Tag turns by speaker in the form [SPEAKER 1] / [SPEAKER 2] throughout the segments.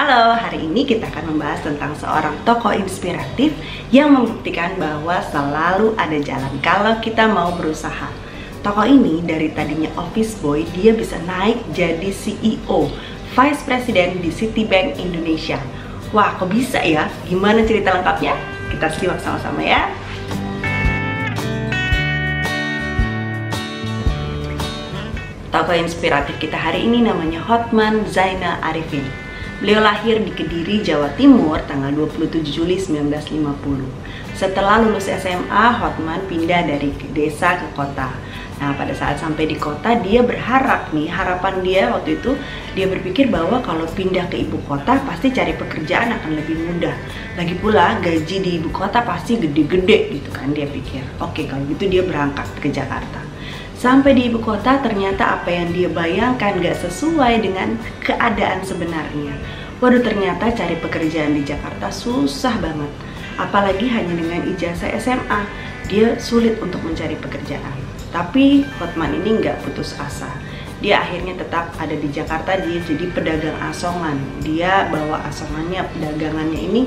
[SPEAKER 1] Halo, hari ini kita akan membahas tentang seorang tokoh inspiratif yang membuktikan bahwa selalu ada jalan kalau kita mau berusaha. Tokoh ini dari tadinya office boy, dia bisa naik jadi CEO, Vice President di Citibank Indonesia. Wah, kok bisa ya? Gimana cerita lengkapnya? Kita simak sama-sama ya. Tokoh inspiratif kita hari ini namanya Hotman Zainal Arifin. Beliau lahir di Kediri, Jawa Timur tanggal 27 Juli 1950. Setelah lulus SMA, Hotman pindah dari desa ke kota. Nah, pada saat sampai di kota, dia berharap nih, harapan dia waktu itu, dia berpikir bahwa kalau pindah ke ibu kota, pasti cari pekerjaan akan lebih mudah. Lagi pula, gaji di ibu kota pasti gede-gede gitu kan, dia pikir. Oke, kalau gitu dia berangkat ke Jakarta. Sampai di ibu kota, ternyata apa yang dia bayangkan gak sesuai dengan keadaan sebenarnya. Waduh, ternyata cari pekerjaan di Jakarta susah banget. Apalagi hanya dengan ijazah SMA, dia sulit untuk mencari pekerjaan. Tapi Hotman ini gak putus asa. Dia akhirnya tetap ada di Jakarta, dia jadi pedagang asongan. Dia bawa asongannya, dagangannya ini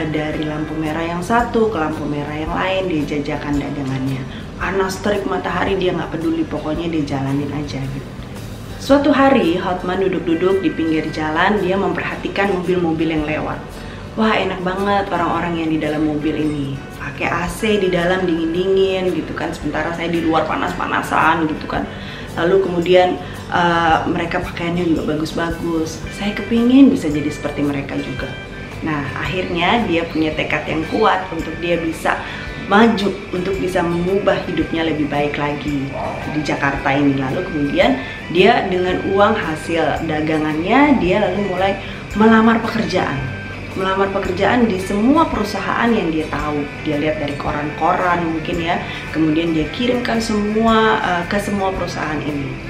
[SPEAKER 1] dari lampu merah yang satu ke lampu merah yang lain, dia jajakan dagangannya. Panas terik matahari dia nggak peduli, pokoknya dia jalanin aja gitu. Suatu hari Hotman duduk-duduk di pinggir jalan, dia memperhatikan mobil-mobil yang lewat. Wah, enak banget orang-orang yang di dalam mobil ini, pakai AC di dalam dingin-dingin gitu kan, sementara saya di luar panas-panasan gitu kan. Lalu kemudian mereka pakaiannya juga bagus-bagus. Saya kepingin bisa jadi seperti mereka juga. Nah, akhirnya dia punya tekad yang kuat untuk dia bisa maju, untuk bisa mengubah hidupnya lebih baik lagi di Jakarta ini. Lalu kemudian dia dengan uang hasil dagangannya, dia lalu mulai melamar pekerjaan di semua perusahaan yang dia tahu. Dia lihat dari koran-koran mungkin ya, kemudian dia kirimkan semua ke semua perusahaan ini.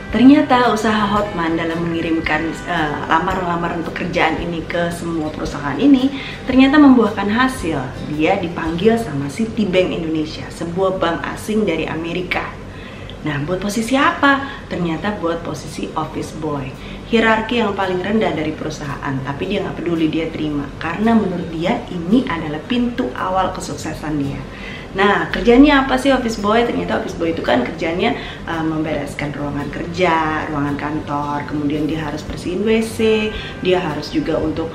[SPEAKER 1] Ternyata usaha Hotman dalam mengirimkan lamaran-lamaran pekerjaan ini ke semua perusahaan ini ternyata membuahkan hasil. Dia dipanggil sama Citibank Indonesia, sebuah bank asing dari Amerika. Nah, buat posisi apa? Ternyata buat posisi office boy, hierarki yang paling rendah dari perusahaan. Tapi dia nggak peduli, dia terima karena menurut dia ini adalah pintu awal kesuksesan dia. Nah, kerjanya apa sih office boy? Ternyata office boy itu kan kerjanya membereskan ruangan kerja, ruangan kantor, kemudian dia harus bersihin WC, dia harus juga untuk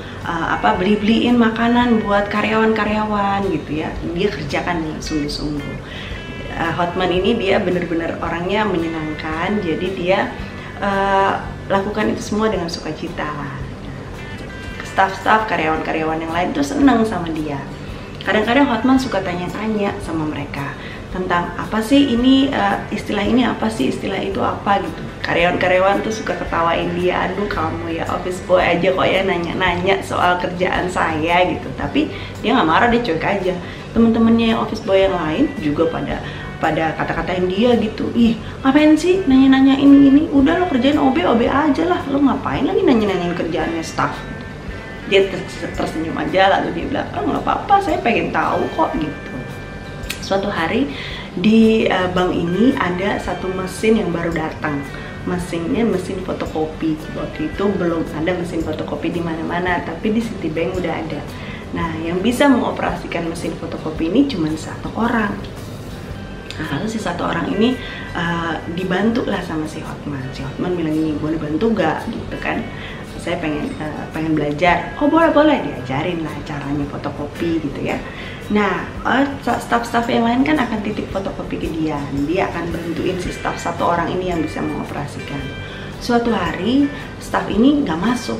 [SPEAKER 1] beli-beliin makanan buat karyawan-karyawan gitu ya. Dia kerjakan dengan sungguh-sungguh. Hotman ini dia benar-benar orangnya menyenangkan, jadi dia lakukan itu semua dengan sukacita. Staff-staff, karyawan-karyawan yang lain tuh senang sama dia. Kadang-kadang Hotman suka tanya-tanya sama mereka tentang apa sih ini, istilah ini apa sih, istilah itu apa gitu. Karyawan-karyawan tuh suka ketawain dia, aduh kamu ya office boy aja kok ya nanya-nanya soal kerjaan saya gitu. Tapi dia nggak marah, dia cuek aja. Temen-temennya yang office boy yang lain juga pada kata-katain dia gitu. Ih, ngapain sih nanya-nanyain ini, udah lo kerjain OB aja lah, lo ngapain lagi nanya-nanyain kerjaannya staff. Dia tersenyum aja, lalu dia bilang, oh nggak apa-apa, saya pengen tahu kok gitu. Suatu hari di bank ini ada satu mesin yang baru datang. Mesinnya mesin fotokopi. Waktu itu belum ada mesin fotokopi di mana-mana, tapi di Citibank udah ada. Nah, yang bisa mengoperasikan mesin fotokopi ini cuma satu orang. Nah, lalu si satu orang ini dibantu lah sama si Hotman. Si Hotman bilang ini, boleh bantu gak? Gitu kan. Saya pengen belajar. Oh boleh, diajarin lah caranya fotokopi gitu ya. Nah, staff-staff yang lain kan akan titip fotokopi ke dia. Dia akan bantuin si staff satu orang ini yang bisa mengoperasikan. Suatu hari staff ini nggak masuk.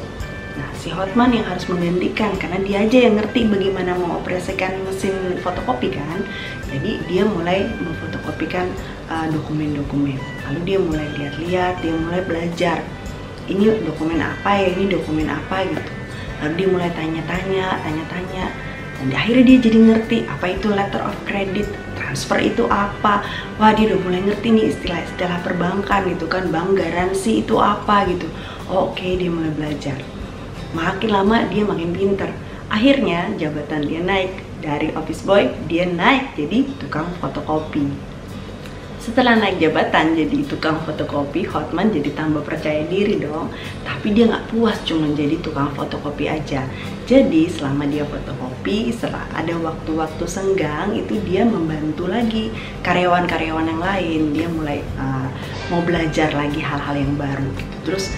[SPEAKER 1] Nah, si Hotman yang harus menggantikan karena dia aja yang ngerti bagaimana mengoperasikan mesin fotokopi kan. Jadi dia mulai memfotokopikan dokumen-dokumen. Lalu dia mulai lihat-lihat, dia mulai belajar. Ini dokumen apa ya, ini dokumen apa gitu. Lalu dia mulai tanya-tanya. Dan akhirnya dia jadi ngerti apa itu letter of credit, transfer itu apa. Wah, dia udah mulai ngerti nih istilah-istilah perbankan gitu kan, bank garansi itu apa gitu. Oke, dia mulai belajar. Makin lama dia makin pinter. Akhirnya jabatan dia naik, dari office boy dia naik jadi tukang fotokopi. Setelah naik jabatan jadi tukang fotokopi, Hotman jadi tambah percaya diri dong. Tapi dia nggak puas cuma jadi tukang fotokopi aja. Jadi selama dia fotokopi, setelah ada waktu-waktu senggang, itu dia membantu lagi karyawan-karyawan yang lain. Dia mulai mau belajar lagi hal-hal yang baru gitu. Terus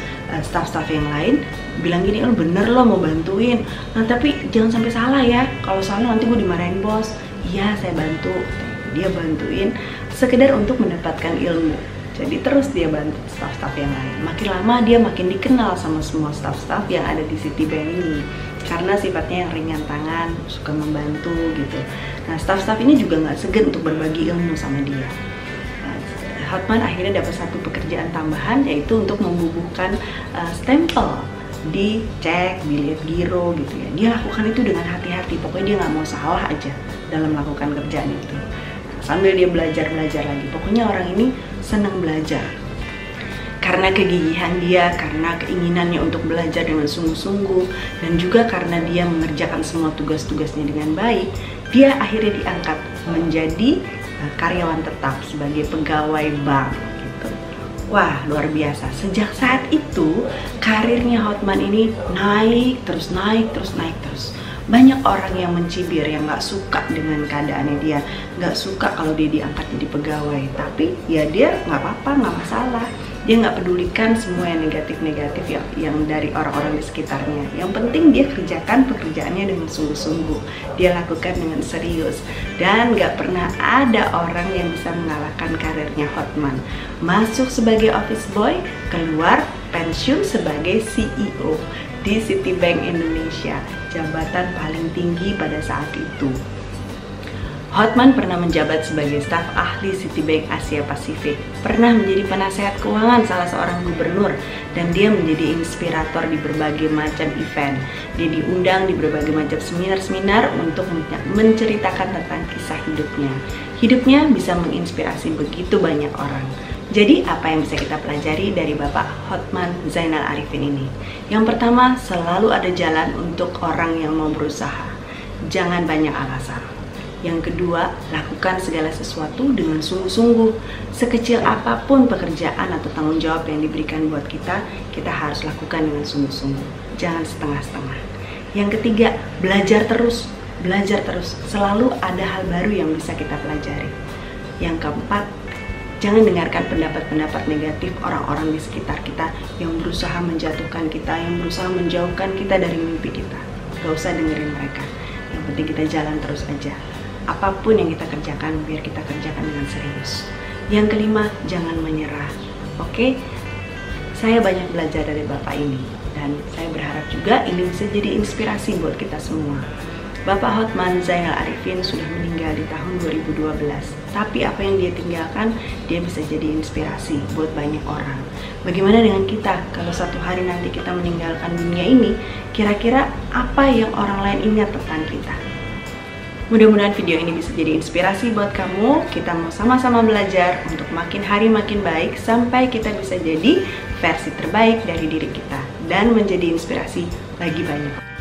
[SPEAKER 1] staff-staff yang lain bilang gini, bener lo mau bantuin, nah tapi jangan sampai salah ya, kalau salah nanti gue dimarahin bos. Iya, saya bantu. Dia bantuin sekedar untuk mendapatkan ilmu. Jadi terus dia bantu staff-staff yang lain. Makin lama dia makin dikenal sama semua staff-staff yang ada di Citibank ini, karena sifatnya yang ringan tangan, suka membantu gitu. Nah, staff-staff ini juga nggak segan untuk berbagi ilmu sama dia. Hotman akhirnya dapat satu pekerjaan tambahan, yaitu untuk membubuhkan stempel di cek, dilihat giro gitu ya. Dia lakukan itu dengan hati-hati, pokoknya dia nggak mau salah aja dalam melakukan kerjaan itu. Sambil dia belajar lagi. Pokoknya orang ini senang belajar. Karena kegigihan dia, karena keinginannya untuk belajar dengan sungguh-sungguh, dan juga karena dia mengerjakan semua tugas-tugasnya dengan baik, dia akhirnya diangkat menjadi karyawan tetap sebagai pegawai bank gitu. Wah, luar biasa. Sejak saat itu, karirnya Hotman ini naik terus. Banyak orang yang mencibir, yang nggak suka dengan keadaannya dia, nggak suka kalau dia diangkat jadi pegawai. Tapi ya dia nggak apa-apa, nggak masalah. Dia nggak pedulikan semua yang negatif-negatif yang dari orang-orang di sekitarnya. Yang penting dia kerjakan pekerjaannya dengan sungguh-sungguh. Dia lakukan dengan serius. Dan nggak pernah ada orang yang bisa mengalahkan karirnya Hotman. Masuk sebagai office boy, keluar pensiun sebagai CEO di Citibank Indonesia, jabatan paling tinggi pada saat itu. Hotman pernah menjabat sebagai staf ahli Citibank Asia Pasifik, pernah menjadi penasehat keuangan salah seorang gubernur, dan dia menjadi inspirator di berbagai macam event. Dia diundang di berbagai macam seminar-seminar untuk menceritakan tentang kisah hidupnya. Hidupnya bisa menginspirasi begitu banyak orang. Jadi apa yang bisa kita pelajari dari Bapak Hotman Zainal Arifin ini? Yang pertama, selalu ada jalan untuk orang yang mau berusaha. Jangan banyak alasan. Yang kedua, lakukan segala sesuatu dengan sungguh-sungguh. Sekecil apapun pekerjaan atau tanggung jawab yang diberikan buat kita, kita harus lakukan dengan sungguh-sungguh. Jangan setengah-setengah. Yang ketiga, belajar terus. Selalu ada hal baru yang bisa kita pelajari. Yang keempat, jangan dengarkan pendapat-pendapat negatif orang-orang di sekitar kita yang berusaha menjatuhkan kita, yang berusaha menjauhkan kita dari mimpi kita. Gak usah dengerin mereka. Yang penting kita jalan terus aja. Apapun yang kita kerjakan, biar kita kerjakan dengan serius. Yang kelima, jangan menyerah. Oke? Saya banyak belajar dari Bapak ini, dan saya berharap juga ini bisa jadi inspirasi buat kita semua. Bapak Hotman Zainal Arifin sudah meninggal di tahun 2012. Tapi apa yang dia tinggalkan, dia bisa jadi inspirasi buat banyak orang. Bagaimana dengan kita? Kalau suatu hari nanti kita meninggalkan dunia ini, kira-kira apa yang orang lain ingat tentang kita? Mudah-mudahan video ini bisa jadi inspirasi buat kamu. Kita mau sama-sama belajar untuk makin hari makin baik, sampai kita bisa jadi versi terbaik dari diri kita dan menjadi inspirasi bagi banyak orang.